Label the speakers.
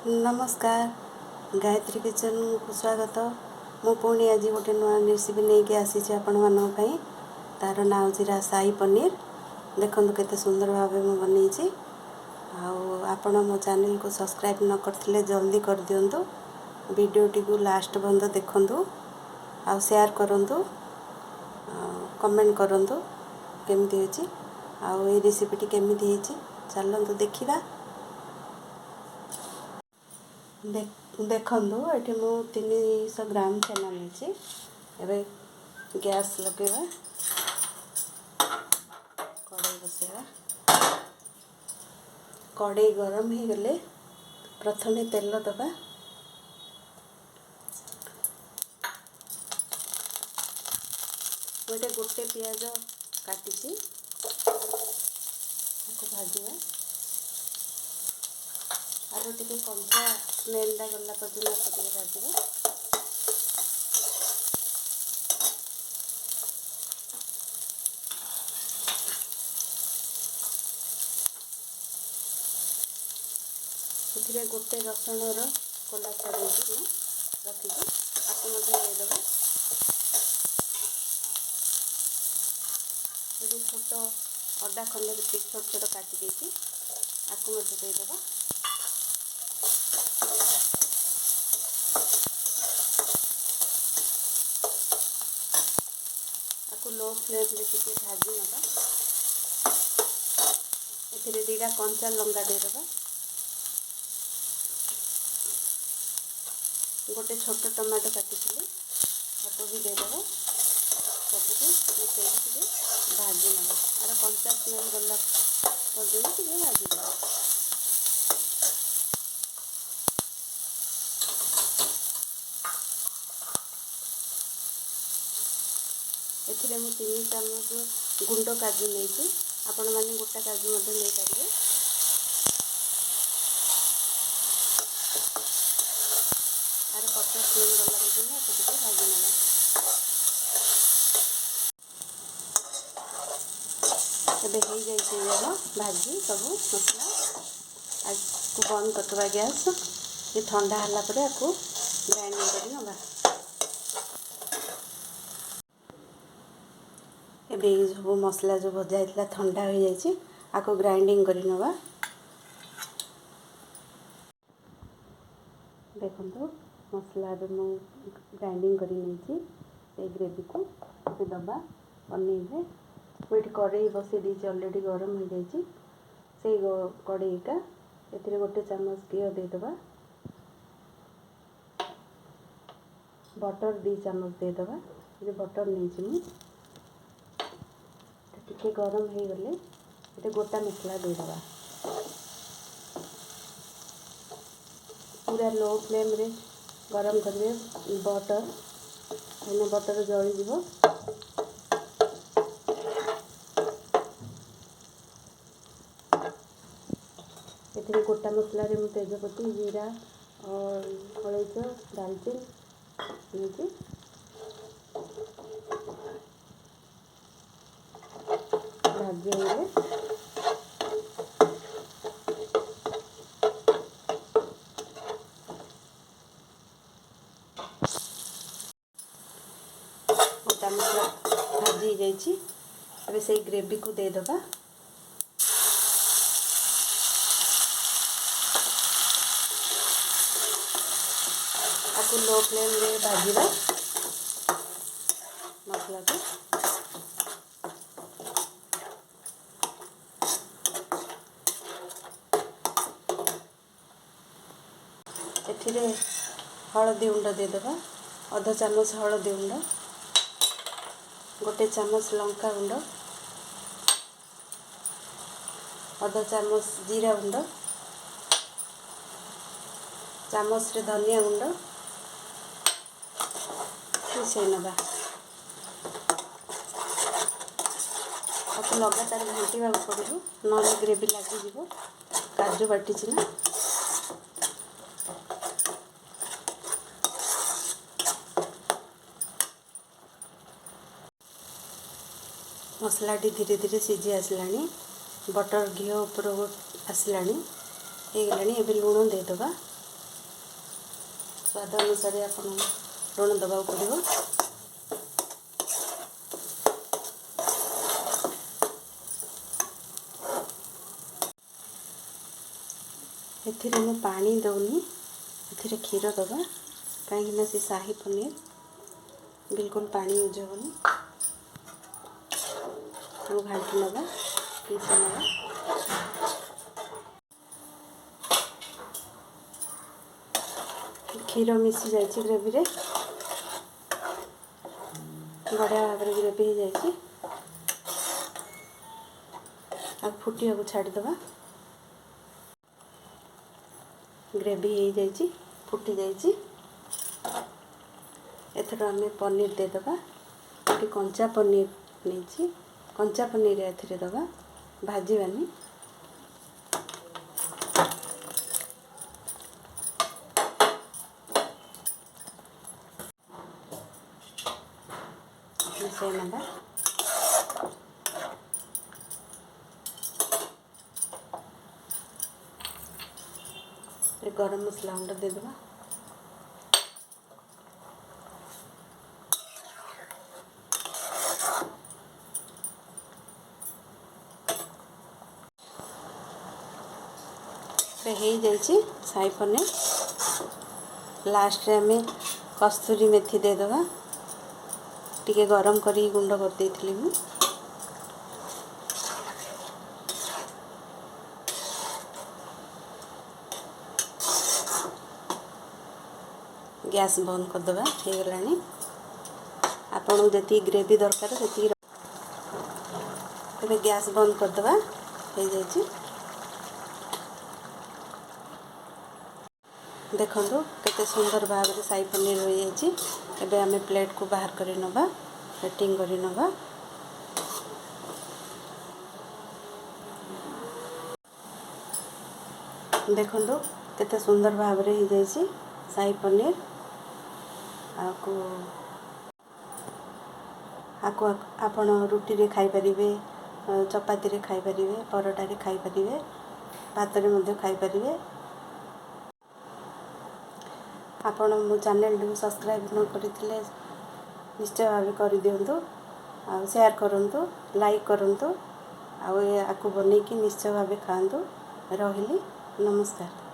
Speaker 1: नमस्कार गायत्री किचन को स्वागत। मु पुणी आज गोटे नुआ रेसिपी नहीं कि आसी आपण मानक तार ना हूँ साही पनीर। देखो केते सुंदर भाव में बनई। आपण मो चैनल को सब्सक्राइब न करथिले जल्दी कर दियंतु। वीडियोटी को लास्ट बंद देखंतु आ शेयर करंतु कमेंट करंतु केमती होची आ ए रेसिपीटी केमती होची चलंतु देखिबा। देखु ये मु 300 ग्राम छेना नहीं एबे गैस लगेगा कड़ाई बसेगा। कड़ाई गरम हो गले प्रथमे तेल दबा। मुझे गोटे पियाज काटी भाजवा आरो टिके कंचा स्मेलटा गला पर्यटन टिके भाजवा। एथिरे गोटे रसुणर कोला छड़े रखी आपको देदेव। ये छोट अदा खंडे छोट छोट काटी आपको देदेव। लो फ्लेम टिके भाजी नवा। एथिरे दीटा कंचा लंका देदेव। गोटे छोट टमाटो काटी आपको भी देदेव। सबको मिसेक भाजी नवा आर कंचा स्मेल गला पर्यटन भाजी देव। एथिरे मु 3 चामच गुंड काजू नहीं आपण माने गोटा काजू नहीं पारे। आर कच्चा स्मेल गला पर्यटन भाजी नवा। एबे हो जाइए भाजी सब मसला आपको बंद करदे गैस। ये ठंडा हला परे आपको ग्राइंडिंग कर नवा। एबे सब मसला जो भजा होता ठंडा हो जाए आपको ग्राइंडिंग कर नवा। देखो मसला ग्राइंडिंग कर नहीं ग्रेवी को दबा पनीर में। मुझे कड़ाई बसई दी अलरेडी गरम हो जाए से कड़ाईटा ए गोटे चामच घी देदेवा। बटर 2 चामच देदेवा। ये बटर नहीं टिके गरम हो गले ये गोटा मसला देदेवा। पूरा लो फ्लेम रे गरम करेंगे बटर मैंने बटर जली जीव। ये गोटा मसला रे मु तेजपत्ती जीरा और हलैच दालचीनी नहीं भाजी होंगे। गोटा मसला भाजी जाइए अबे से ग्रेवी को देदेवा। आपको लो फ्लेम रे भाजवा मसला को। एथिरे हलदी गुंड देदेवा। आधा चामच हलदी गुंड, गोटे चामच लंका गुंड, आधा चामच जीरा गुंड, चामच रे धनिया गुंड मिसई नवा। आपको लगातार घाटा पड़ो ना ग्रेवी लगिज। काजू बाटी ना मसलाटी धीरे धीरे सीझी आसलानी। बटर घी ऊपर आसलानी। ये लुण देदेवा। स्वाद अनुसार आपण लुण देवा पड़ो। एथिरे मैं पानी दौनी, एथिरे क्षीर दबा कहीं से शाही पनीर बिल्कुल पानी यूज होनी। घाटी नवा पीछे नवा क्षीर मिसी जाइए ग्रेवी रे बढ़िया भाव में ग्रेवी हो जाए। फुटिया को छाड़ीदे ग्रेवी हो जाइए फुटी जाइए। एथर आम पनीर देदेबा कि कंचा पनीर नहीं कंचा पनीर एथिरे दबा भाजबानी। मिसाई नवा गरम मसला गुंड देदेबा। हो जाइए शाही पनीर। लास्ट रे आम कस्तूरी मेथी देदेबा टिके गरम करी गुंड कर देइथिली मु। गैस बंद करदेबा हो गलानी। आपन जति ग्रेवी दरकार से तबे गैस बंद करदेबा हो जाइए। देखो केते सुंदर भाव में शाही पनीर हो जाइए। एबे आमे प्लेट को बाहर करी नबा सेटिंग करी नबा। देखो केते सुंदर भाव में हो जाइए शाही पनीर। आको आपण रुटी रे खाई परिबे, चपाती रे खाई परिबे, परोटा रे खाई परिबे, भात रे मध्य खाई परिबे। आपण मो चैनल को सब्सक्राइब न करथिले निश्चय भाव कर दिंतु। आ शेयर करंतु, लाइक करंतु। आको बनेकी निश्चय भाव खातु। रहिली नमस्कार।